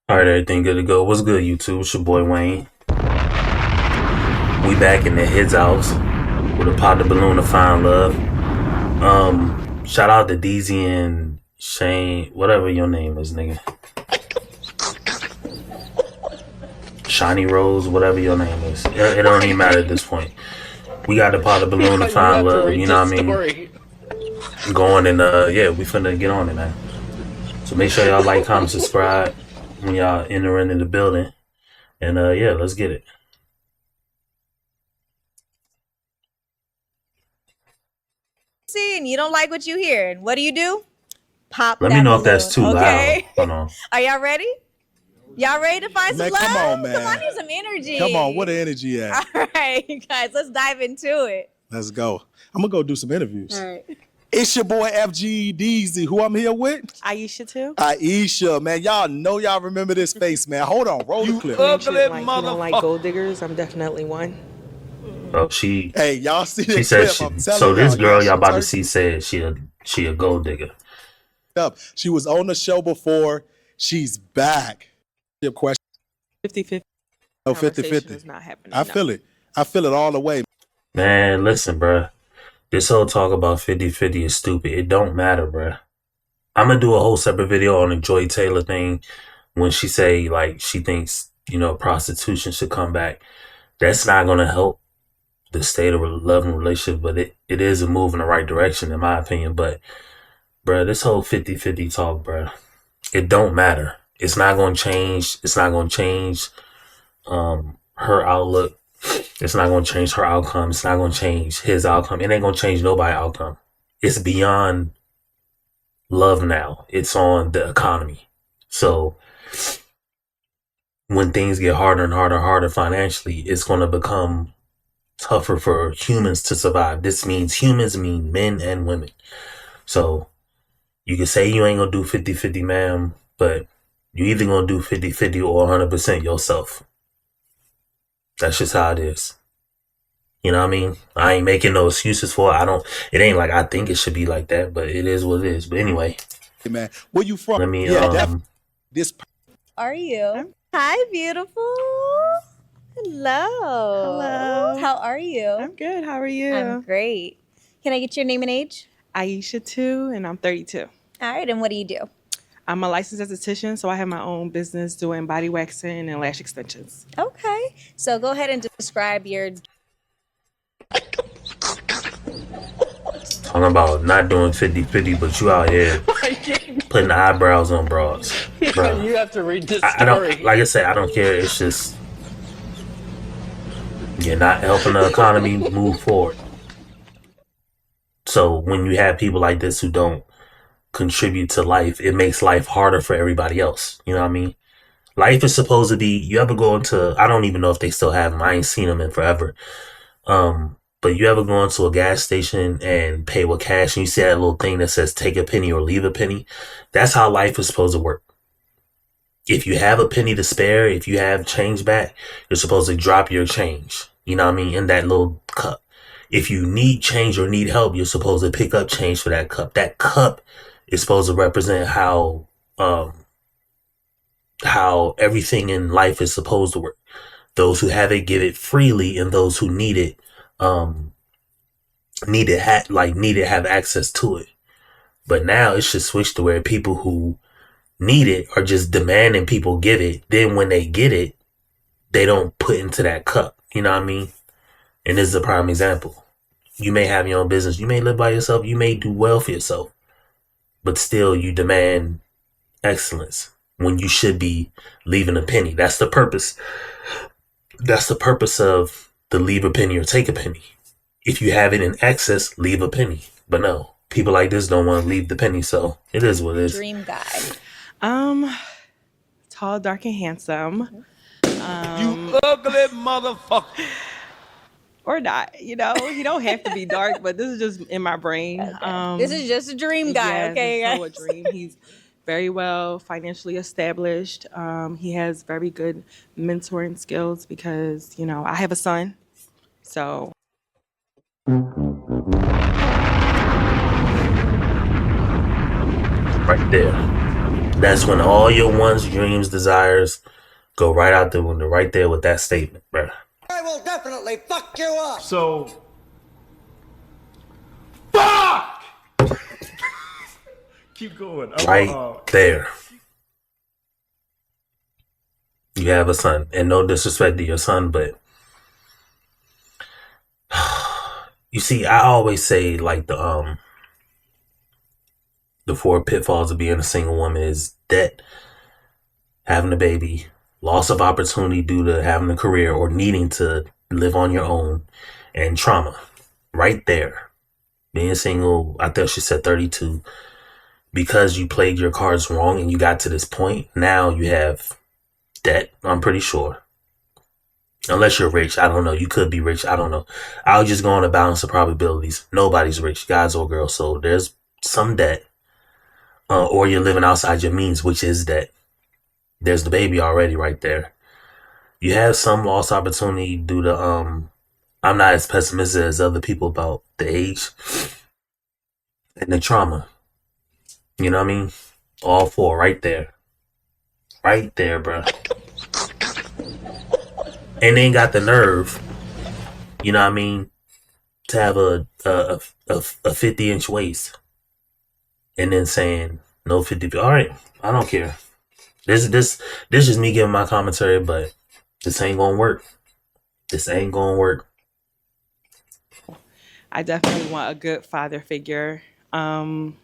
All right, everything good to go. What's good, YouTube? It's your boy Wayne. We back in the His house with a pot of balloon of fine love. Shout out to DZ and Shane, whatever your name is, nigga. Shiny Rose, whatever your name is. It don't even matter at this point. We got the pot of balloon of fine love. You know what I mean? Going and yeah, we finna get on it, man. So make sure y'all like, comment, subscribe when y'all entering in the building. And yeah, let's get it. See, and you don't like what you hear, and what do? Pop. Let that me know balloon. if that's too Okay. loud. Hold on. Are y'all ready? Y'all ready to find some love? Come on, man. Come on, I need some energy. Come on, where the energy at? All right, guys, let's dive into it. Let's go. I'm gonna go do some interviews. All right. It's your boy FGDZ, who I'm here with. Aisha too. Aisha, man, y'all know y'all remember this face, man. Hold on, roll the clip. Like, you don't like gold diggers. I'm definitely one. Oh, she. Hey, y'all see She this said clip? so. This girl y'all about to see said she a gold digger. She was on the show before. She's back. Your question? 50-50. No, 50-50. Is not happening. I feel it. I feel it all the way. Man, listen, bruh. This whole talk about 50-50 is stupid. It don't matter, bruh. I'm gonna do a whole separate video on the Joy Taylor thing when she say like she thinks prostitution should come back. That's not gonna help the state of love and relationship, but it is a move in the right direction in my opinion. But bruh, this whole 50-50 talk, bruh, it don't matter. It's not gonna change. It's not gonna change her outlook. It's not gonna change her outcome. It's not gonna change his outcome. It ain't gonna change nobody's outcome. It's beyond love now. It's on the economy. So when things get harder and harder financially, it's gonna become tougher for humans to survive. This means humans mean men and women. So you can say you ain't gonna do 50-50, ma'am, but you either gonna do 50-50 or 100% yourself. That's just how it is. You know what I mean? I ain't making no excuses for it. It ain't like I think it should be like that, but it is what it is. But anyway. Hey, man, where you from? Let me this Are you? Hi, beautiful. Hello. Hello. How are you? I'm good. How are you? I'm great. Can I get your name and age? Aisha too, and I'm 32. All right, and what do? I'm a licensed esthetician, so I have my own business doing body waxing and lash extensions. Okay. So go ahead and describe your... Talking about not doing 50-50, but you out here putting eyebrows on bras. Bro, you have to read this story. I don't, like I said, I don't care. It's just you're not helping the economy move forward. So when you have people like this who don't contribute to life, it makes life harder for everybody else. You know what I mean? Life is supposed to be, you ever go into, I don't even know if they still have them. I ain't seen them in forever. But you ever go into a gas station and pay with cash and you see that little thing that says take a penny or leave a penny? That's how life is supposed to work. If you have a penny to spare, if you have change back, you're supposed to drop your change. You know what I mean? In that little cup. If you need change or need help, you're supposed to pick up change for that cup. That cup is supposed to represent how everything in life is supposed to work. Those who have it give it freely, and those who need it have access to it. But now it's just switched to where people who need it are just demanding people give it. Then when they get it, they don't put into that cup. You know what I mean? And this is a prime example. You may have your own business. You may live by yourself. You may do well for yourself. But still you demand excellence when you should be leaving a penny. That's the purpose. That's the purpose of the leave a penny or take a penny. If you have it in excess, leave a penny. But no, people like this don't want to leave the penny, so it is what it is. Dream guy. Tall, dark, and handsome. You ugly motherfucker. Or not, you don't have to be dark, but this is just in my brain. Okay. This is just a dream guy, yes, okay? It's so a dream. He's very well financially established. He has very good mentoring skills because, I have a son. So. Right there. That's when all your wants, dreams, desires go right out the window, right there with that statement, bro. I will definitely fuck you up. So, fuck! Keep going. Right there. You have a son, and no disrespect to your son, but you see, I always say like the 4 pitfalls of being a single woman is debt, having a baby, loss of opportunity due to having a career or needing to live on your own, and trauma. Right there. Being single, I think she said 32. Because you played your cards wrong and you got to this point, now you have debt, I'm pretty sure. Unless you're rich, I don't know. You could be rich, I don't know. I'll just go on a balance of probabilities. Nobody's rich, guys or girls. So there's some debt. Or you're living outside your means, which is debt. There's the baby already right there. You have some lost opportunity due to, I'm not as pessimistic as other people about the age and the trauma. You know what I mean? All 4 right there. Right there, bro. And then got the nerve, you know what I mean, to have a 50-inch waist. And then saying no 50. All right, I don't care. This is me giving my commentary, but this ain't gonna work. This ain't gonna work. I definitely want a good father figure. Go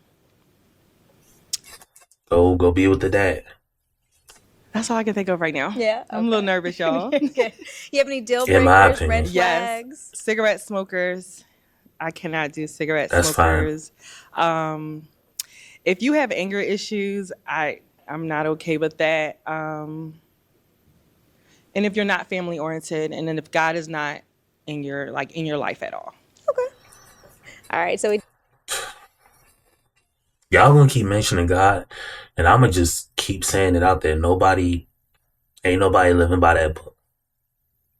be with the dad. That's all I can think of right now. Yeah. I'm a little nervous, y'all. Okay. You have any deal In my breakers, red opinion. Yes. flags? Cigarette smokers. I cannot do cigarette That's smokers. If you have anger issues, I'm not okay with that. And if you're not family oriented, and then if God is not in your life at all. Okay. All right. So Y'all gonna keep mentioning God, and I'm gonna just keep saying it out there. Ain't nobody living by that book.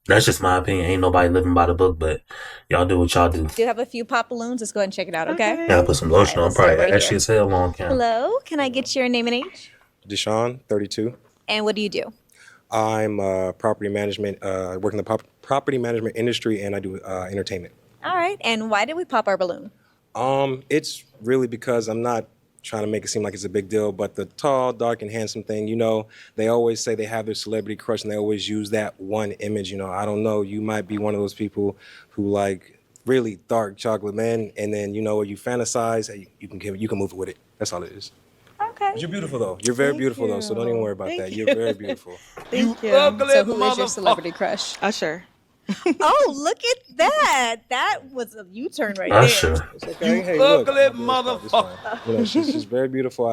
That's just my opinion. Ain't nobody living by the book, but y'all do what y'all do. do have a few pop balloons. Let's go ahead and check it out, okay? Yeah, I put some lotion on. let's start Probably right ashy here. as hell on camera. Hello. Can I get your name and age? Deshaun, 32. And what do you do? I'm property management. I work in the property management industry, and I do entertainment. All right. And why did we pop our balloon? It's really because I'm not trying to make it seem like it's a big deal, but the tall, dark, and handsome thing, they always say they have their celebrity crush, and they always use that one image. I don't know. You might be one of those people who like really dark chocolate men, and then you fantasize. You can move it with it. That's all it is. Okay. But you're beautiful though. You're very beautiful though. So don't even worry about that. You're very beautiful. Thank you. Ugly So who is your motherfucker. celebrity crush? Usher. Oh, look at that. That was a U-turn right Usher. It's okay. Hey, ugly look, motherfucker. she's very beautiful.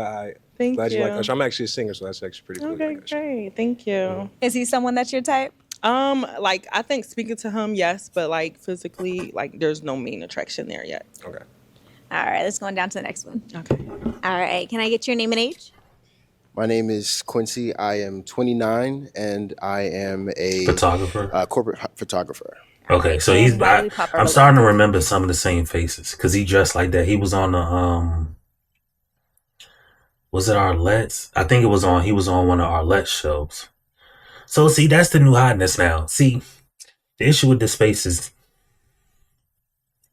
Thank Glad you like you. Usher. I'm actually a singer, so that's actually pretty cool. Okay, great. Thank you. there. Is he someone that's your type? I think speaking to him, yes, but like physically, like there's no main attraction there yet. Okay. All right, let's go on down to the next one. Okay. All right, can I get your name and age? My name is Quincy. I am 29, and I am a Photographer. corporate photographer. Okay, so And he's. why do we pop our I'm balloon? starting to remember some of the same faces because he dressed like that. He was on the Was it Arlette's? I think it was on. He was on one of Arlette's shows. So see, that's the new hotness now. See, the issue with this space is.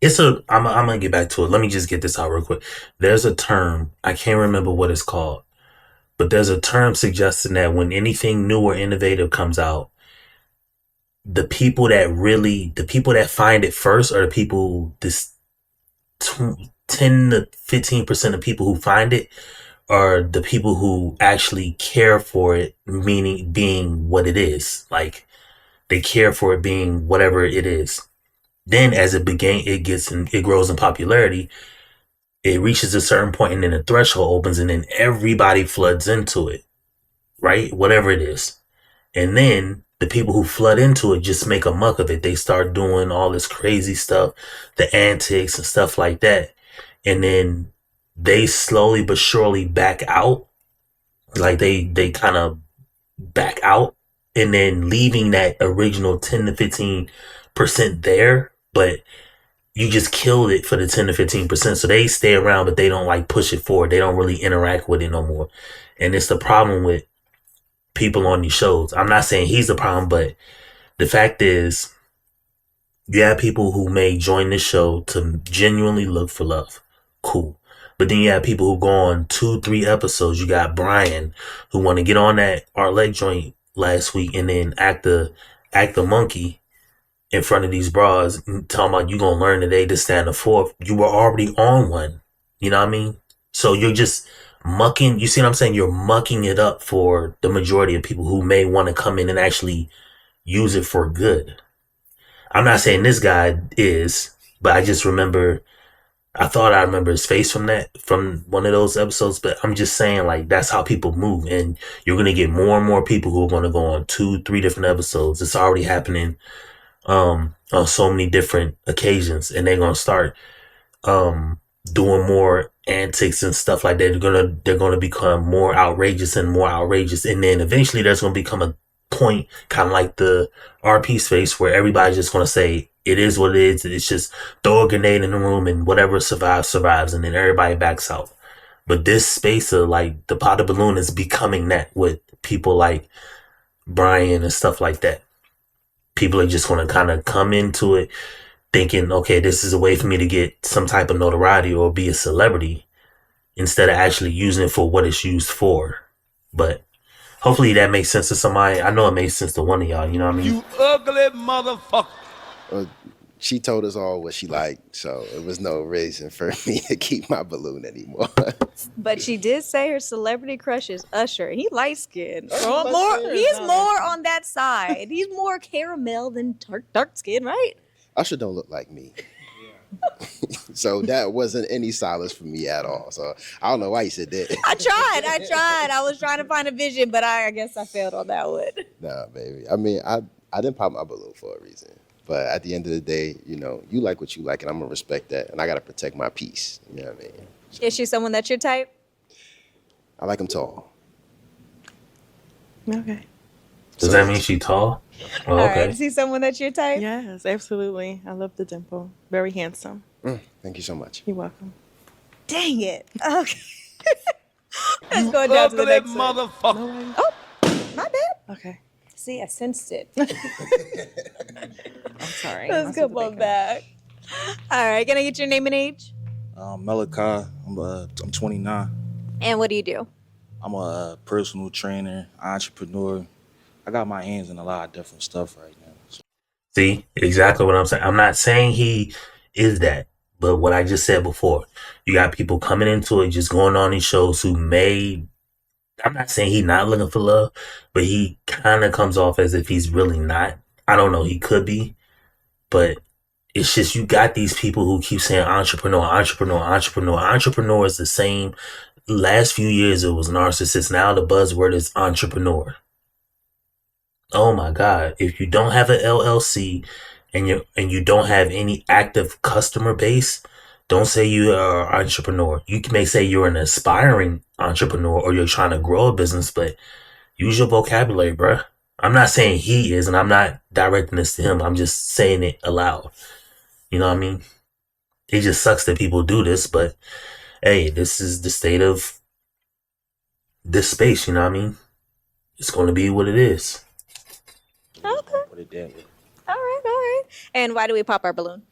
I'm gonna get back to it. Let me just get this out real quick. There's a term, I can't remember what it's called, but there's a term suggesting that when anything new or innovative comes out, the people that find it first are the people, 10 to 15% of people who find it are the people who actually care for it, meaning being what it is. Like they care for it being whatever it is. Then as it grows in popularity, it reaches a certain point and then the threshold opens and then everybody floods into it, right? Whatever it is. And then the people who flood into it just make a muck of it. They start doing all this crazy stuff, the antics and stuff like that. And then they slowly but surely back out. Like they kind of back out and then leaving that original 10 to 15% there. But you just killed it for the 10 to 15%. So they stay around, but they don't like push it forward. They don't really interact with it no more. And it's the problem with people on these shows. I'm not saying he's the problem, but the fact is, you have people who may join this show to genuinely look for love. Cool. But then you have people who go on 2-3 episodes. You got Brian, who want to get on that Art Leg joint last week and then act the monkey in front of these bras, talking about you gonna learn today, this, that, and the fourth. You were already on one. You know what I mean? So you're just mucking. You see what I'm saying? You're mucking it up for the majority of people who may want to come in and actually use it for good. I'm not saying this guy is, but I just remember, I thought I remember his face from one of those episodes, but I'm just saying, like, that's how people move. And you're going to get more and more people who are going to go on 2-3 different episodes. It's already happening, on so many different occasions, and they're going to start, doing more antics and stuff like that. They're going to become more outrageous and more outrageous. And then eventually there's going to become a point, kind of like the RP space, where everybody's just going to say, it is what it is. It's just throw a grenade in the room and whatever survives. And then everybody backs out. But this space of like the pot of balloon is becoming that with people like Brian and stuff like that. People are just going to kind of come into it thinking, okay, this is a way for me to get some type of notoriety or be a celebrity, instead of actually using it for what it's used for. But hopefully that makes sense to somebody. I know it makes sense to one of y'all. You know what I mean? You ugly motherfucker. She told us all what she liked, so it was no reason for me to keep my balloon anymore. But she did say her celebrity crush is Usher. He light skinned. He's more on that side. He's more caramel than dark skin, right? Usher don't look like me. So that wasn't any solace for me at all. So I don't know why you said that. I tried. I was trying to find a vision, but I guess I failed on that one. Nah, baby. I mean, I didn't pop my balloon for a reason. But at the end of the day, you know, you like what you like, and I'm going to respect that. And I got to protect my peace. You know what I mean? So, Is she someone that's your type? I like them tall. Okay. Does that mean she tall? Oh, All okay. right. Is he someone that's your type? Yes, absolutely. I love the dimple. Very handsome. Thank you so much. You're welcome. Dang it. Okay. Let's go down to the next one. Motherfucker. Oh, my bad. Okay. See, I sensed it. I'm sorry. Let's come on back. All right. Can I get your name and age? Malachi. I'm 29. And what do you do? I'm a personal trainer, entrepreneur. I got my hands in a lot of different stuff right now. So. See, exactly what I'm saying. I'm not saying he is that, but what I just said before, you got people coming into it, just going on these shows who may, I'm not saying he's not looking for love, but he kind of comes off as if he's really not. I don't know. He could be, but it's just, you got these people who keep saying entrepreneur. Entrepreneur is the same. Last few years it was narcissist. Now the buzzword is entrepreneur. Oh my God. If you don't have an LLC and you don't have any active customer base, don't say you are an entrepreneur. You may say you're an aspiring entrepreneur or you're trying to grow a business, but use your vocabulary, bruh. I'm not saying he is, and I'm not directing this to him. I'm just saying it aloud. You know what I mean? It just sucks that people do this, but hey, this is the state of this space, you know what I mean? It's going to be what it is. Okay. Put it that way. All right. And why do we pop our balloon?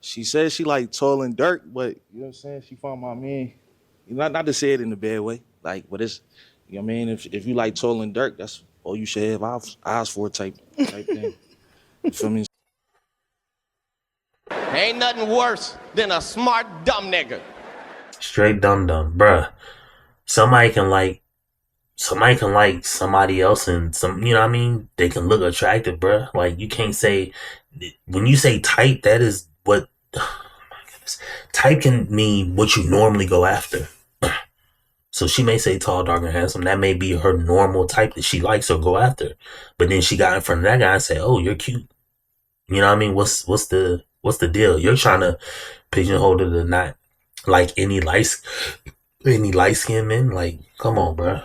She says she like tall and dark, but you know what I'm saying? She found my man. Not to say it in a bad way. Like, but it's, you know what I mean? If you like tall and dark, that's all you should have eyes for type thing. You feel me? Ain't nothing worse than a smart dumb nigga. Straight dumb, bruh. Somebody can like somebody else, and some, you know what I mean? They can look attractive, bruh. Like, you can't say, when you say type, that is what, oh my goodness. Type can mean what you normally go after. So she may say tall, dark, and handsome. That may be her normal type that she likes or go after. But then she got in front of that guy and said, oh, you're cute. You know what I mean? What's the deal? You're trying to pigeonhole her to not like any light skinned men. Like, come on, bruh.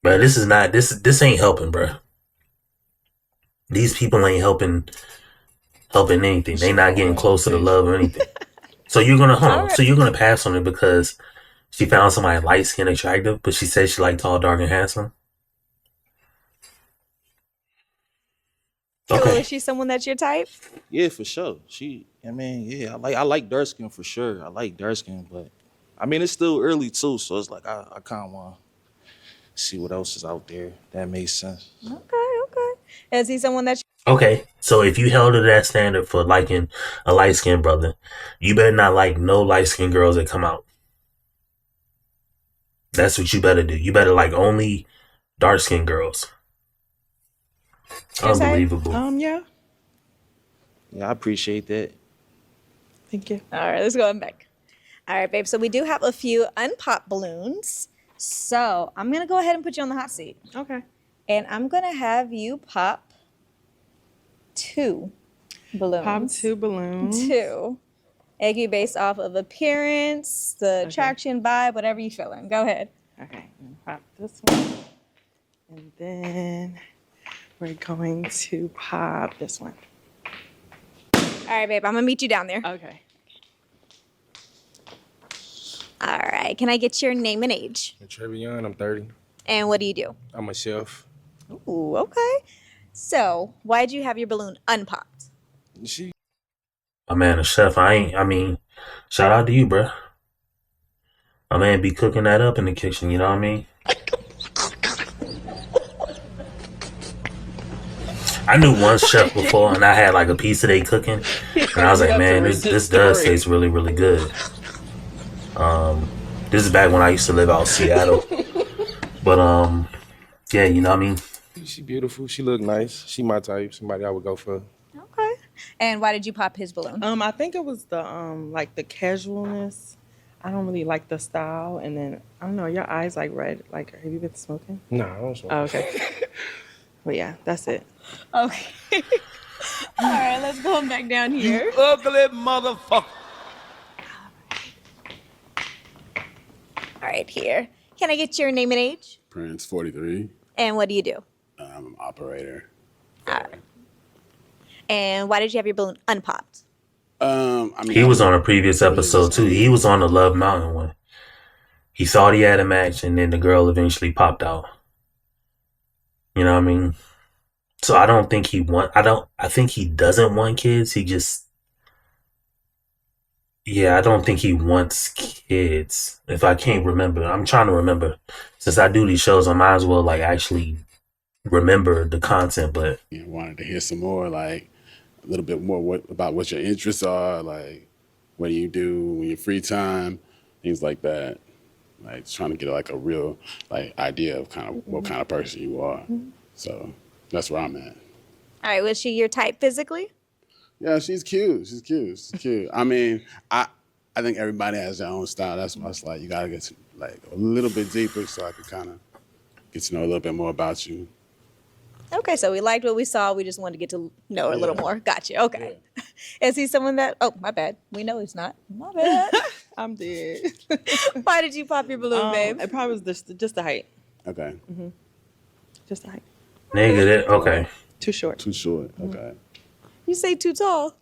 Bruh, this ain't helping, bruh. These people ain't helping helping anything. They not getting closer to love or anything. So you're gonna So you're gonna pass on it because she found somebody light skinned attractive, but she said she like tall, dark, and handsome. Cool. Okay. Is she someone that's your type? Yeah, for sure. Yeah, I like dark skin for sure. I like dark skin, but I mean it's still early too, so it's like I kind of want to see what else is out there. That makes sense. Okay. Is he someone that Okay. So if you held to that standard for liking a light skinned brother, you better not like no light skinned girls that come out. That's what you better do. You better like only dark skinned girls. Unbelievable. Yeah. Yeah, I appreciate that. Thank you. All right, let's go back. All right, babe. So we do have a few unpopped balloons. So I'm gonna go ahead and put you on the hot seat, Okay. and I'm gonna have you pop 2 balloons. Pop 2 balloons. 2. Egg you based off of appearance, the attraction, vibe, whatever you feeling. Go ahead. Okay. Pop this one. And then we're going to pop this one. All right, babe. I'm gonna meet you down there. Okay. All right. Can I get your name and age? Trevion, I'm 30. And what do you do? I'm a chef. Ooh, okay. So why'd you have your balloon unpopped? She My man, a chef. Shout out to you, bruh. My man be cooking that up in the kitchen, you know what I mean? I knew one chef before, and I had like a piece of they cooking, and I was like, man, this does taste really, really good. This is back when I used to live out in Seattle, but yeah, you know what I mean? she beautiful. She look nice. She my type. Somebody I would go for. Okay. And why did you pop his balloon? I think it was the like the casualness. I don't really like the style, and then I don't know. Your eyes like red. Like, have you been smoking? Nah, I don't smoke. Oh, okay. But yeah, that's it. Okay. All right, let's go back down here. Ugly motherfucker. All right, here. Can I get your name and age? Prince, 43. And what do you do? I'm an operator. All right. And why did you have your balloon unpopped? He was on a previous episode too. He was on the Love Mountain one. He thought he had a match, and then the girl eventually popped out. You know what I mean? So I don't think I think he doesn't want kids. I don't think he wants kids. If I can't remember, I'm trying to remember. Since I do these shows, I might as well like actually remember the content. But wanted to hear some more, like a little bit more about what your interests are, like what do you do in your free time, things like that. Like trying to get like a real like idea of kind of what kind of person you are. So that's where I'm at. All right, was she your type physically? Yeah, she's cute. She's cute. I mean, I think everybody has their own style. That's why it's like you gotta get like a little bit deeper so I can kind of get to know a little bit more about you. Okay, so we liked what we saw. We just wanted to get to know her a little more. Gotcha. Okay. Yeah. Is he someone that? Oh, my bad. We know he's not. My bad. I'm dead. Why did you pop your balloon, babe? It probably was just the height. Okay. Just the height. Nigga, okay. Too short. Okay. You say too tall.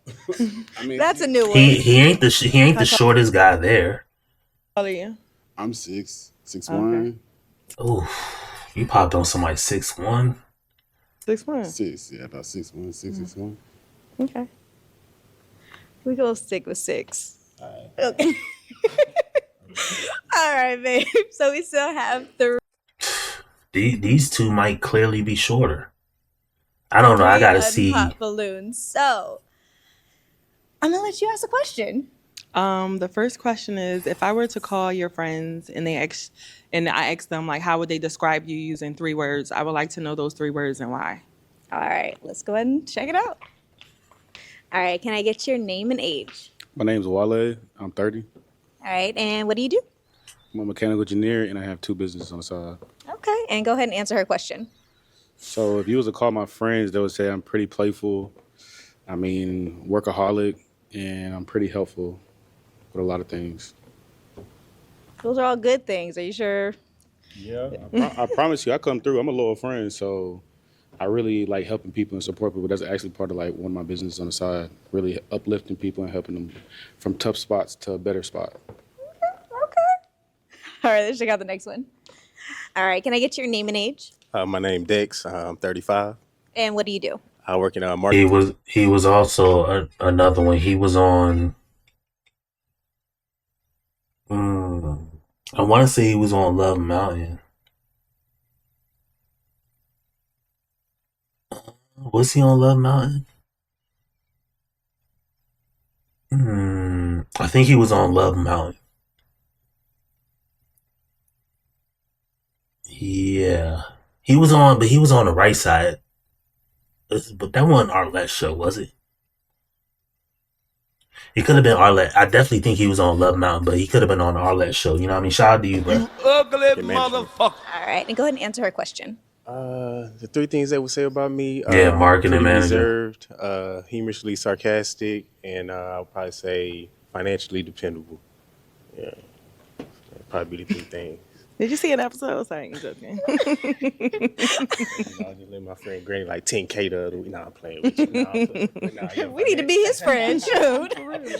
I mean, that's a new one. He ain't the shortest guy there. How old are you? I'm 6'1". Oh, you popped on somebody 6'1". 6'1". 6, yeah, about 6'1", 6'1". Okay. We go stick with 6. All right. Okay. All right, babe. So we still have 3. These two might clearly be shorter. I don't know. I gotta see. Balloons. So I'm gonna let you ask a question. The first question is, if I were to call your friends and I asked them like, how would they describe you using 3 words? I would like to know those 3 words and why. All right, let's go ahead and check it out. All right, can I get your name and age? My name's Wale. I'm 30. All right, and what do you do? I'm a mechanical engineer, and I have 2 businesses on the side. Okay, and go ahead and answer her question. So if you was to call my friends, they would say I'm pretty playful. I mean, workaholic, and I'm pretty helpful with a lot of things. Those are all good things. Are you sure? Yeah, I promise you, I come through. I'm a loyal friend, so I really like helping people and support people. That's actually part of like one of my businesses on the side. Really uplifting people and helping them from tough spots to a better spot. All right, let's check out the next one. All right, can I get your name and age? My name Dex. I'm 35. And what do you do? I work in marketing. He was also another one. He was on. I want to say he was on Love Mountain. Was he on Love Mountain? I think he was on Love Mountain. Yeah, he was on, but he was on the right side. But that wasn't Arlette's show, was it? He could have been Arlette. I definitely think he was on Love Mountain, but he could have been on Arlette's show. You know what I mean? Shout out to you, bro. You ugly motherfucker. All right, and go ahead and answer her question. The 3 things they would say about me. Marketing pretty manager. Reserved, humorously sarcastic, and I'll probably say financially dependable. Yeah, that'd probably be the 3 things. Did you see an episode? Sorry, I'm joking. I just let my friend Granny like 10K the other week. Nah, I'm playing with you. We need to be his friend, shoot. You ugly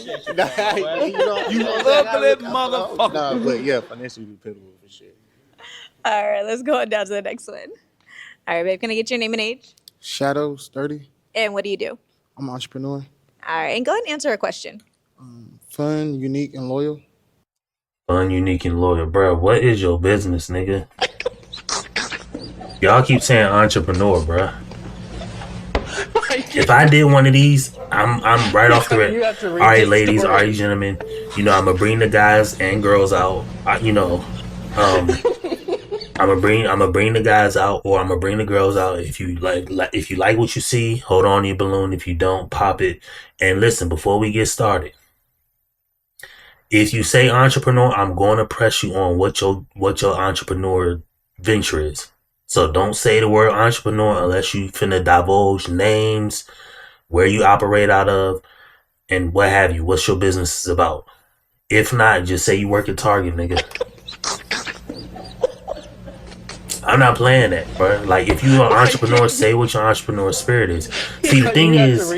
motherfucker. Nah, but yeah, financially dependable for sure. All right, let's go on down to the next one. All right, babe, can I get your name and age? Shadows, 30. And what do you do? I'm an entrepreneur. All right, and go ahead and answer her question. Fun, unique, and loyal. Fun, unique, and loyal, bro. What is your business, nigga? Y'all keep saying entrepreneur, bro. If I did one of these, I'm right off the rip. All right, ladies, all right, gentlemen. You know, I'm gonna bring the guys and girls out. I'm gonna bring the guys out, or I'm gonna bring the girls out. If you like what you see, hold on to your balloon. If you don't, pop it. And listen, before we get started, if you say entrepreneur, I'm going to press you on what your entrepreneur venture is. So don't say the word entrepreneur unless you finna divulge names, where you operate out of, and what have you. What's your business is about. If not, just say you work at Target, nigga. I'm not playing that, bro. Like, if you're an entrepreneur, say what your entrepreneur spirit is. See, the thing is,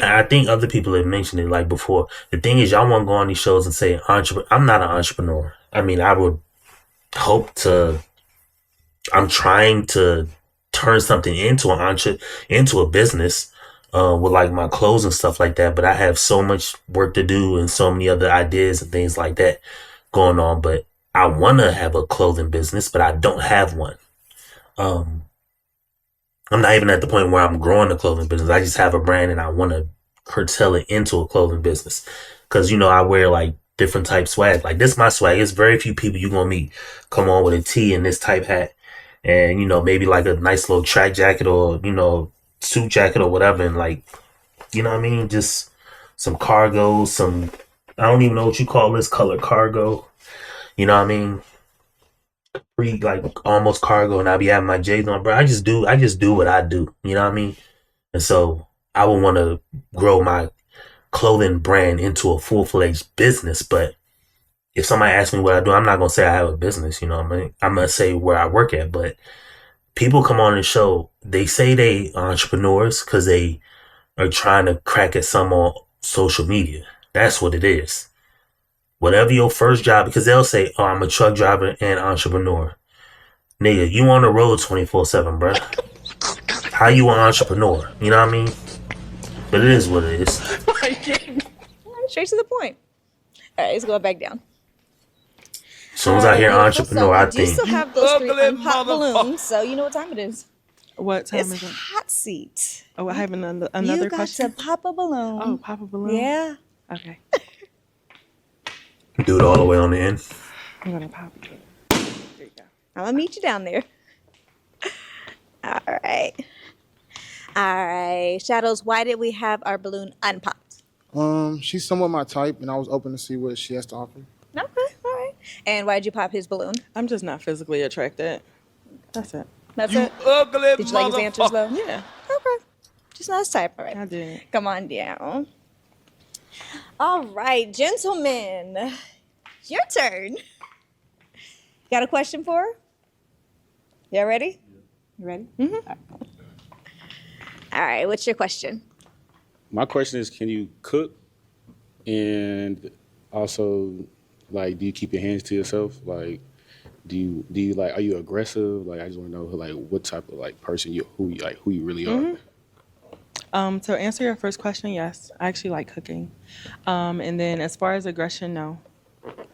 and I think other people have mentioned it like before. The thing is, y'all want to go on these shows and say, I'm not an entrepreneur. I mean, I would hope to. I'm trying to turn something into a business with like my clothes and stuff like that. But I have so much work to do and so many other ideas and things like that going on. But I want to have a clothing business, but I don't have one. I'm not even at the point where I'm growing a clothing business. I just have a brand and I want to curtail it into a clothing business. Cause you know, I wear like different type swag. Like this is my swag. It's very few people you're going to meet come on with a tee and this type hat. And, you know, maybe like a nice little track jacket or, you know, suit jacket or whatever. And like, you know what I mean? Just some cargo, I don't even know what you call this color, cargo. You know what I mean? Like almost cargo, and I'll be having my J's on, bro. I just do what I do. You know what I mean? And so I would want to grow my clothing brand into a full-fledged business. But if somebody asks me what I do, I'm not gonna say I have a business. You know what I mean? I'm gonna say where I work at. But people come on the show, they say they entrepreneurs because they are trying to crack at some on social media. That's what it is. Whatever your first job, because they'll say, oh, I'm a truck driver and entrepreneur. Nigga, you on the road 24/7, bro. How you an entrepreneur? You know what I mean? But it is what it is. Straight to the point. All right, let's go back down. As soon as I hear entrepreneur, I You think. still have those 3 unpopped balloons, so you know what time it is. What time It's is it? hot seat. Oh, I have another You got question. to pop a balloon. Oh, pop a balloon? Yeah. Okay. Do it all the way on the end. I'm going to pop it. There you go. I'm gonna meet you down there. All right. All right. Shadows, why did we have our balloon unpopped? She's somewhat my type, and I was open to see what she has to offer. Okay. All right. And why did you pop his balloon? I'm just not physically attracted. That's it. That's it? Ugly Did you like his answers, though? Yeah. Okay. Just not his type. All right. I did. Come on down. All right, gentlemen. Your turn. Got a question for her? Y'all ready? You ready? Mm-hmm. All right, what's your question? My question is, can you cook? And also, like, do you keep your hands to yourself? Like, do you like, are you aggressive? Like, I just want to know, like, what type of like person who you really are. To answer your first question, yes, I actually like cooking. And then as far as aggression, no.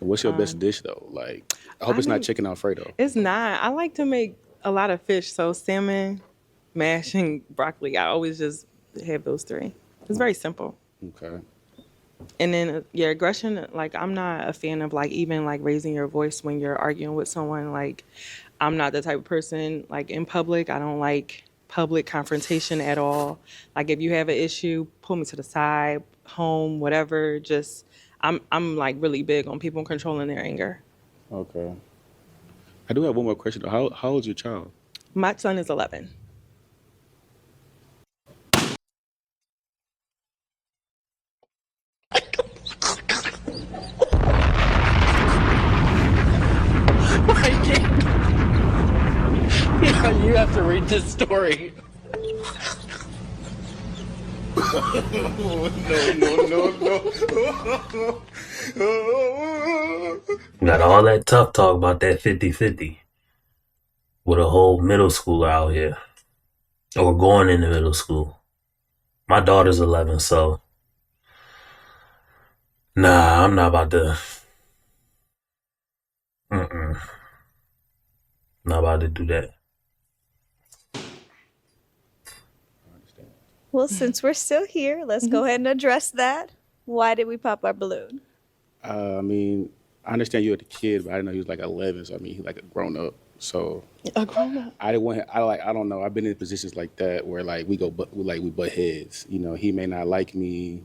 What's your best dish though? Like, I hope it's not chicken Alfredo. It's not. I like to make a lot of fish, so salmon, mash, and broccoli. I always just have those three. It's very simple. Okay. And then aggression, like I'm not a fan of like even like raising your voice when you're arguing with someone. Like I'm not the type of person like in public. I don't like public confrontation at all. Like if you have an issue, pull me to the side, home, whatever. Just I'm like really big on people controlling their anger. Okay. I do have one more question. How old's your child? My son is 11. You have to read this story. Got all that tough talk about that 50-50 with a whole middle schooler out here. Or going into middle school. My daughter's 11, so nah, I'm not about to. Not about to do that. Well, since we're still here, let's go ahead and address that. Why did we pop our balloon? I mean, I understand you were a kid, but I didn't know he was like 11. So I mean, he's like a grown up. So a grown up. I don't know. I've been in positions like that where like we butt heads. You know, he may not like me.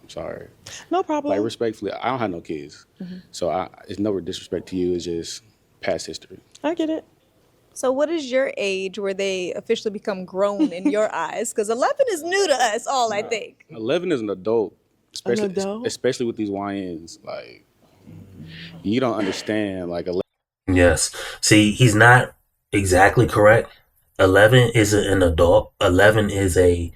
I'm sorry. No problem. Like respectfully, I don't have no kids, so it's no disrespect to you. It's just past history. I get it. So what is your age where they officially become grown in your eyes? Because 11 is new to us all, I think. 11 is an adult, especially with these YNs. Like, you don't understand. Like, 11. Yes. See, he's not exactly correct. 11 isn't an adult. 11 is a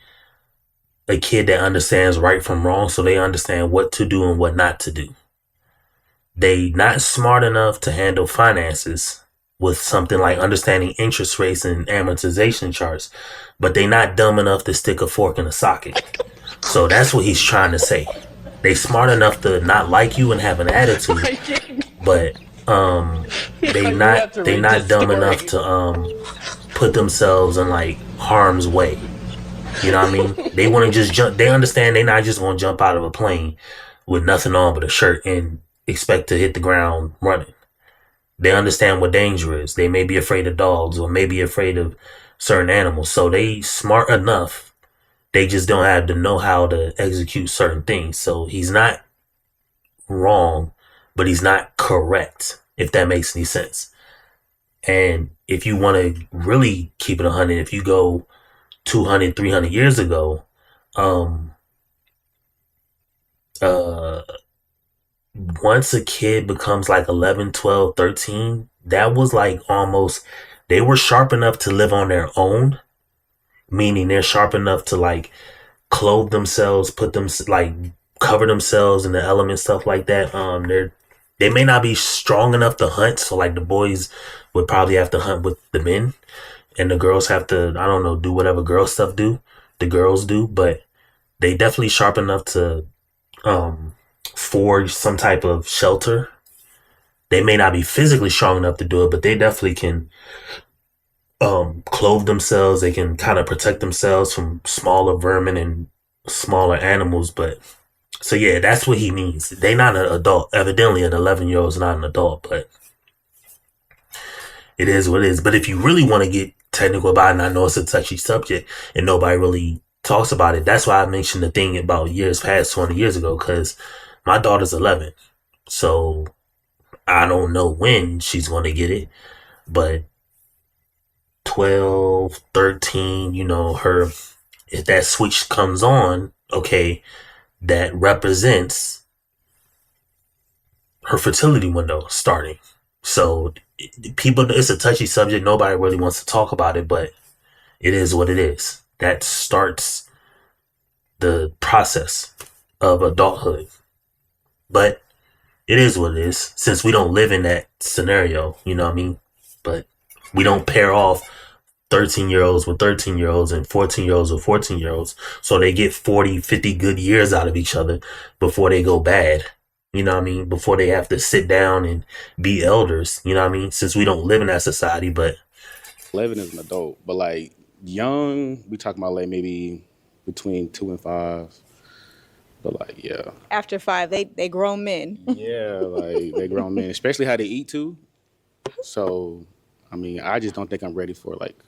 kid that understands right from wrong, so they understand what to do and what not to do. They not smart enough to handle finances with something like understanding interest rates and amortization charts, but they not dumb enough to stick a fork in a socket. So that's what he's trying to say. They smart enough to not like you and have an attitude, but they not dumb enough to put themselves in like harm's way. You know what I mean? They want to just jump. They understand they're not just going to jump out of a plane with nothing on but a shirt and expect to hit the ground running. They understand what danger is. They may be afraid of dogs or maybe afraid of certain animals. So they smart enough. They just don't have the know-how to execute certain things. So he's not wrong, but he's not correct, if that makes any sense. And if you want to really keep it 100, if you go 200, 300 years ago, once a kid becomes like 11, 12, 13, that was like almost, they were sharp enough to live on their own, meaning they're sharp enough to like clothe themselves, put them like cover themselves in the elements, stuff like that. They may not be strong enough to hunt, so like the boys would probably have to hunt with the men, and the girls have to, I don't know, do whatever girl stuff the girls do, but they definitely sharp enough to forge some type of shelter. They may not be physically strong enough to do it, but they definitely can clothe themselves. They can kind of protect themselves from smaller vermin and smaller animals. But so yeah, that's what he means. They not an adult. Evidently an 11-year-old is not an adult, but it is what it is. But if you really want to get technical about it, and I know it's a touchy subject and nobody really talks about it, that's why I mentioned the thing about years past, 20 years ago, because my daughter's 11. So I don't know when she's going to get it, but 12, 13, you know, if that switch comes on, okay, that represents her fertility window starting. So people, it's a touchy subject. Nobody really wants to talk about it, but it is what it is. that starts the process of adulthood. But it is what it is, since we don't live in that scenario, you know what I mean? But we don't pair off 13-year-olds with 13-year-olds and 14-year-olds with 14-year-olds. So they get 40, 50 good years out of each other before they go bad. You know what I mean? Before they have to sit down and be elders. You know what I mean? Since we don't live in that society, but 11 is an adult, but like young, we talking about like maybe between 2 and 5. But like, yeah. After 5, they grown men. Yeah, like they grown men, especially how they eat too. So, I mean, I just don't think I'm ready for like.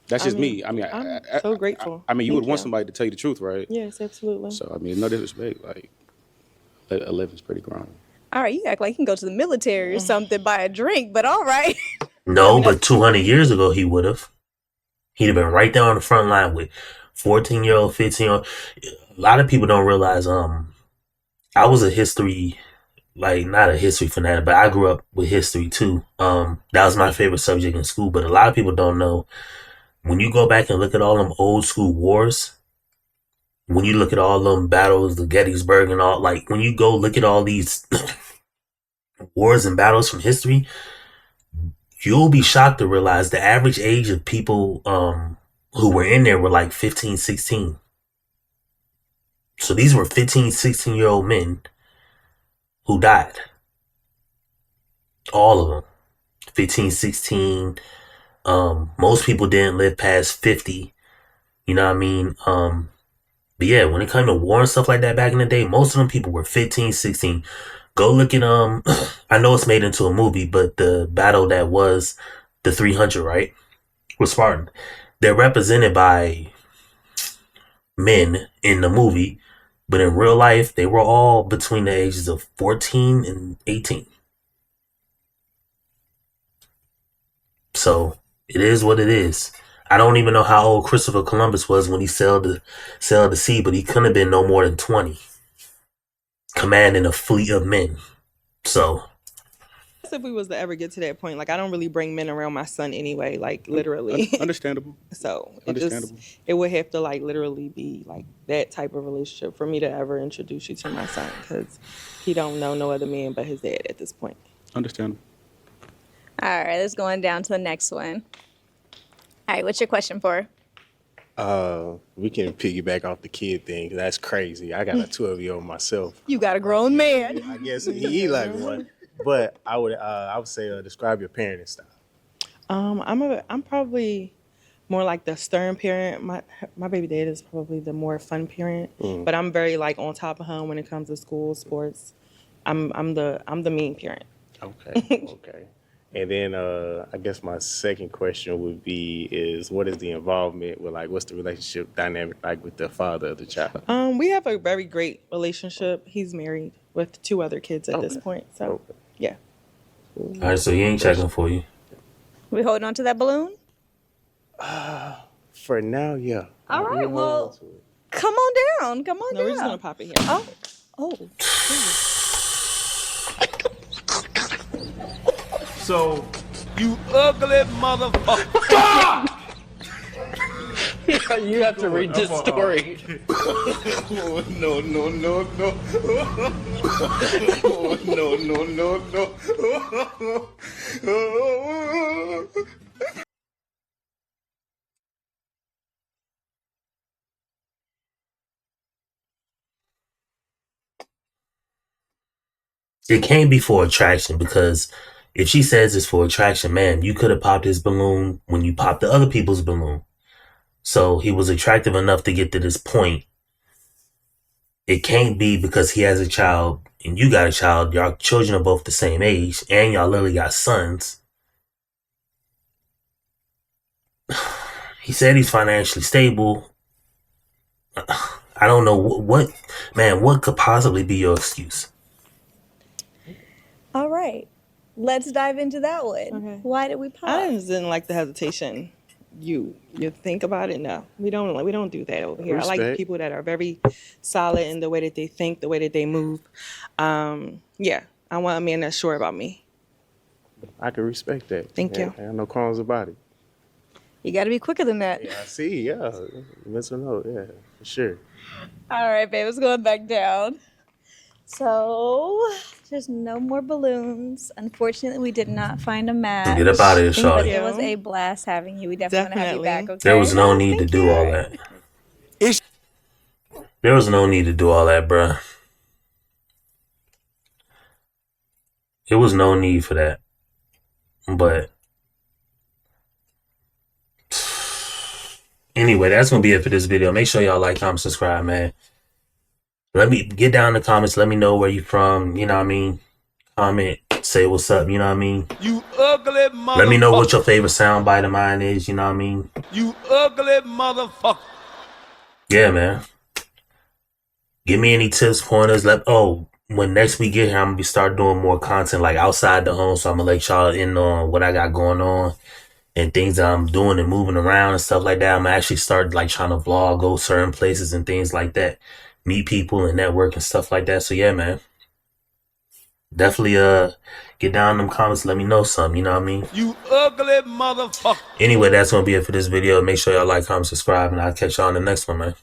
That's just me. I mean, I'm so grateful. I mean, you Thank would want somebody to tell you the truth, right? Yes, absolutely. So, I mean, no disrespect. Like, 11's pretty grown. All right, you act like you can go to the military or something, buy a drink, but all right. no, but 200 years ago he would have. He'd have been right there on the front line with 14-year-old, 15-year-old. A lot of people don't realize I was a history, like not a history fanatic, but I grew up with history too. That was my favorite subject in school, but a lot of people don't know. When you go back and look at all them old school wars, when you look at all them battles, the Gettysburg and all, like when you go look at all these wars and battles from history, you'll be shocked to realize the average age of people who were in there were like 15, 16. So these were 15, 16-year-old men who died. All of them. 15, 16. Most people didn't live past 50. You know what I mean? But yeah, when it came to war and stuff like that back in the day, most of them people were 15, 16. Go look at, I know it's made into a movie, but the battle that was the 300, right? With Spartan. They're represented by men in the movie, but in real life, they were all between the ages of 14 and 18. So it is what it is. I don't even know how old Christopher Columbus was when he sailed the sea, but he couldn't have been no more than 20, commanding a fleet of men. So if we was to ever get to that point, like I don't really bring men around my son anyway, like literally. Understandable. So Understandable. It would have to like literally be like that type of relationship for me to ever introduce you to my son, because he don't know no other man but his dad at this point. Understandable. All right, let's go on down to the next one. All right, what's your question for? We can piggyback off the kid thing. 'Cause that's crazy. I got a 12-year-old myself. You got a grown man. I guess he like one. But I would say describe your parenting style. I'm probably more like the stern parent. My baby dad is probably the more fun parent, but I'm very like on top of him when it comes to school, sports. I'm the mean parent. Okay. Okay. And then I guess my second question would be is what is the involvement with like what's the relationship dynamic like with the father of the child? We have a very great relationship. He's married with 2 other kids at this point. So yeah. all right, so he ain't checking for you. We holding on to that balloon? For now, yeah. All right, well, come on down. Come on down. No, we're just gonna pop it here. Oh. So, you ugly motherfucker! You have to read this story. Oh, no. No. It can't be for attraction, because if she says it's for attraction, man, you could have popped his balloon when you popped the other people's balloon. So he was attractive enough to get to this point. It can't be because he has a child and you got a child. Y'all children are both the same age and y'all literally got sons. He said he's financially stable. I don't know what could possibly be your excuse? All right. Let's dive into that one. Okay. Why did we pop? I just didn't like the hesitation. You think about it? No, we don't do that over here. Respect. I like people that are very solid in the way that they think, the way that they move. Yeah, I want a man that's sure about me. I can respect that. Thank you. I have no qualms about it. You got to be quicker than that. Yeah, I see. Yeah, mental note. Yeah, for sure. All right, babe, it's going back down. So, there's no more balloons. Unfortunately, we did not find a match. Get up out of here, But shawty. it was a blast having you. We definitely want to have you back, okay? There was no need to do all that. There was no need to do all that, bruh. There was no need for that. But anyway, that's gonna be it for this video. Make sure y'all like, comment, subscribe, man. Let me get down in the comments. Let me know where you from. You know what I mean? Comment, say what's up. You know what I mean? You ugly motherfucker. Let me know what your favorite soundbite of mine is. You know what I mean? You ugly motherfucker. Yeah, man. Give me any tips, pointers. When next we get here, I'm gonna start doing more content like outside the home. So I'm gonna let y'all in on what I got going on and things that I'm doing and moving around and stuff like that. I'm gonna actually start like trying to vlog, go certain places and things like that, meet people and network and stuff like that. So yeah, man. Definitely get down in them comments. Let me know something. You know what I mean? You ugly motherfucker. Anyway, that's gonna be it for this video. Make sure y'all like, comment, subscribe, and I'll catch y'all in the next one, man.